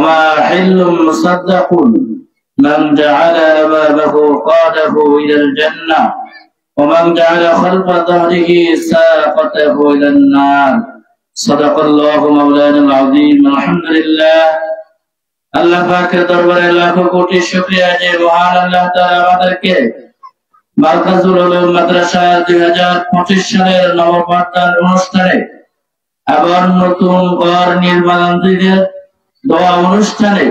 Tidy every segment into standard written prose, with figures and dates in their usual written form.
وما حل مصدق من جعل أمامه قاده إلى الجنة ومن جعل خلف ظهره ساقته إلى النار صدق الله مولانا العظيم الحمد لله আল্লাহ পাকের দরবারে লাখো কোটি শুকরিয়া যে মহান আল্লাহ তাআলা আমাদেরকে মারকাজুল উলুম মাদ্রাসা 2025 সালের নববর্ষের অনুষ্ঠানে আবার নতুন ঘর নির্মাণাধীন দোয়া অনুষ্ঠানে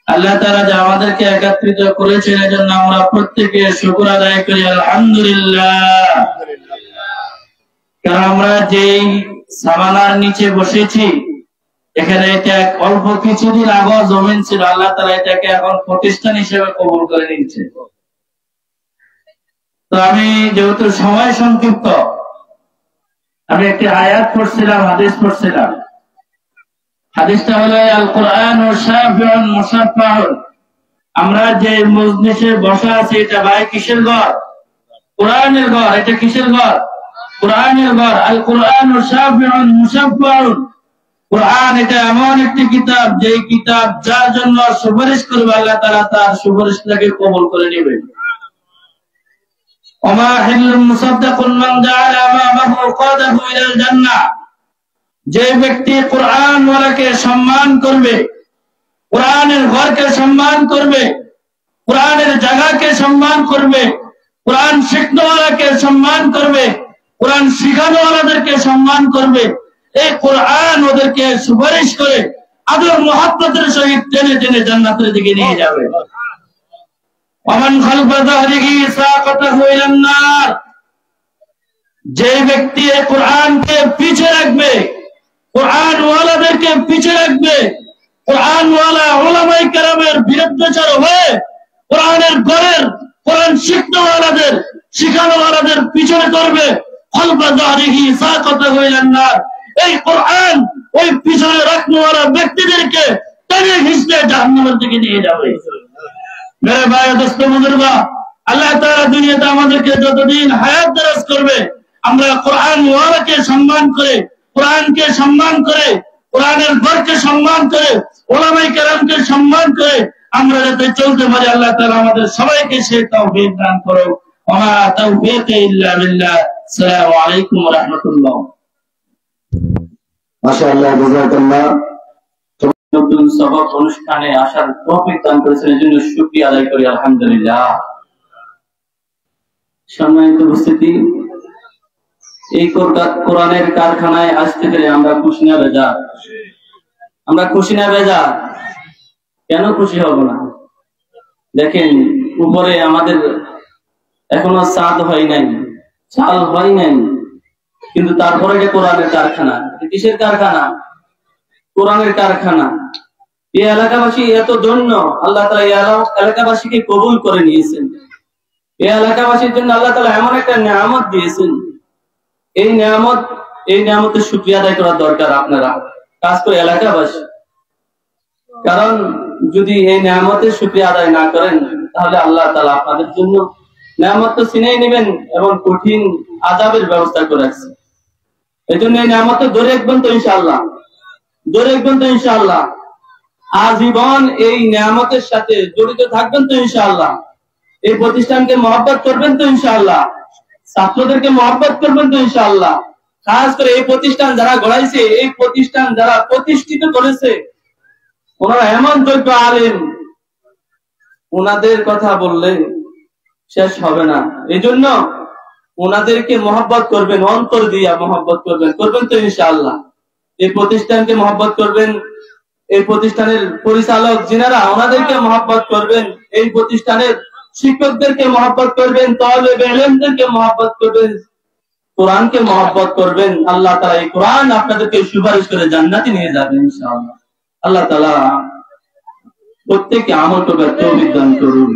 আল্লাহ তাআলা যে আমাদেরকে একত্রিত করেছেন এজন্য আমরা প্রত্যেকে শুকর আদায় করি আলহামদুলিল্লাহ। কারণ আমরা যেই সামানার নিচে বসেছি এখানে এটা অল্প কিছুদিন আগে জমিন ছিল, আল্লাহ তাআলা এটাকে এখন প্রতিষ্ঠান হিসেবে কবুল করে নিয়েছে। তো আমি যেহেতু সময় সংক্ষিপ্ত আমি একটি আয়াত পড়ছিলাম, হাদিস পড়ছিলাম। হাদিসটা হলো আল কোরআন ও শাফিউন মুশাফফাউন। আমরা যে মজলিসে বসা আছি এটা ভাই কিসের ঘর? কোরআনের ঘর। এটা কিসের ঘর? কোরআনের ঘর। আল কোরআন ও শাফিউন মুশাফফাউন। কোরআন এটা এমন একটি কিতাব যে কিতাব যার জন্য সুপারিশ করবে আল্লাহ তাআলা তার সুপারিশটাকে কবুল করে নেবেন। ওমা হিল্লুম মুসাদ্দাকুন মান জাআলা আমামাহু কাদাহু ইলাল জান্নাহ। যে ব্যক্তি কোরআন ওয়ালাকে সম্মান করবে, কোরআনের ঘরকে সম্মান করবে, কোরআনের জায়গাকে সম্মান করবে, কোরআন শিক্ষাওয়ালাকে সম্মান করবে, কোরআন শিখানোওয়ালাদেরকে সম্মান করবে, এই কোরআন ওদেরকে সুপারিশ করে আদর মহব্বতের সহিত টেনে টেনে জান্নাতের দিকে নিয়ে যাবে। ওমান খালফা যাহরিহি সাকাতাহু ইলান নার। যে ব্যক্তি এই কোরআনকে পিছে রাখবে, কোরআন ওয়ালাদেরকে পিছে রাখবে, কোরআন ওয়ালা উলামায়ে কেরামের বিরুদ্ধচার হয়ে কোরআনের ঘরের কোরআন শিক্ষাওয়ালাদের শিখানোওয়ালাদের পিছনে করবে, খালফা যাহরিহি সাকাতাহু ইলান নার। এই কোরআন ওই পিছনে রাখনেওয়ালা ব্যক্তিদেরকে টেনে হিঁচড়ে জাহান্নামের দিকে নিয়ে যাবে। মেরে ভাই দোস্ত বুজুর্গা, আল্লাহ তাআলা দুনিয়াতে আমাদেরকে যতদিন হায়াত দারাজ করবে আমরা কোরআন ওয়ালাকে সম্মান করে, কোরআনকে সম্মান করে, কোরআনের ঘরকে সম্মান করে, উলামায়ে কেরামকে সম্মান করে আমরা যাতে চলতে পারি আল্লাহ তাআলা আমাদের সবাইকে সেই তৌফিক দান করুন। ওয়া মা তাওফীকি ইল্লা বিল্লাহ। আসসালামু আলাইকুম ওয়া রাহমাতুল্লাহ। মাশাআল্লাহ, জাযাকাল্লাহ। নতুন সবক অনুষ্ঠানে আসার তৌফিক দান করেছেন এর জন্য শুকরিয়া আদায় করি আলহামদুলিল্লাহ। সম্মানিত উপস্থিতি, এই কোরআনের কারখানায় আসতে পেরে আমরা খুশি না বেজার? আমরা খুশি না বেজার? কেন খুশি হব না? দেখেন উপরে আমাদের এখনো ছাদ হয় নাই, চাল হয় নাই, কিন্তু তারপরে যে কোরআনের কারখানা। কিসের কারখানা? কোরআনের কারখানা। এই এলাকাবাসী এত ধন্য, আল্লাহ তাআলা এই এলাকাবাসীকে কবুল করে নিয়েছেন। এই এলাকাবাসীর জন্য আল্লাহ তাআলা এমন একটা নিয়ামত দিয়েছেন। এই নিয়ামতের শুকরিয়া আদায় করার দরকার আপনারা, কাজ করে এলাকাবাসী। কারণ যদি এই নিয়ামতের শুকরিয়া আদায় না করেন তাহলে আল্লাহ তাআলা আপনাদের জন্য নিয়ামত তো ছিনিয়ে নেবেন এবং কঠিন আযাবের ব্যবস্থা করে রাখছেন। এই জন্য এই নিয়ামত ধরে রাখবেন তো ইনশাআল্লাহ, ধরে রাখবেন তো ইনশাআল্লাহ। আজীবন এই নিয়ামতের সাথে জড়িত থাকবেন তো ইনশাআল্লাহ। এই প্রতিষ্ঠানকে মহব্বত করবেন তো ইনশাআল্লাহ। ছাত্রদেরকে মহব্বত করবেন তো ইনশাআল্লাহ। খাস করে এই প্রতিষ্ঠান যারা গড়াইছে, এই প্রতিষ্ঠান যারা প্রতিষ্ঠিত করেছে, ওনারা এমন যোগ্য আলেম, ওনাদের কথা বললে শেষ হবে না। এই জন্য ওনাদেরকে মহব্বত করবেন, অন্তর দিয়া মহব্বত করবেন, করবেন তো ইনশাআল্লাহ। এই প্রতিষ্ঠানকে মহব্বত করবেন, এই প্রতিষ্ঠানের পরিচালক যিনারা ওনাদেরকে মহব্বত করবেন, এই প্রতিষ্ঠানের শিক্ষকদেরকে মহব্বত করবেন, তালেবে ইলমদেরকে মহব্বত করবেন, কোরআনকে মহব্বত করবেন। আল্লাহ তাআলা এই কোরআন আপনাদেরকে সুপারিশ করে জান্নাতে নিয়ে যাবেন ইনশাআল্লাহ। আল্লাহ তাআলা প্রত্যেককে আমল করার তৌফিক দান করুন।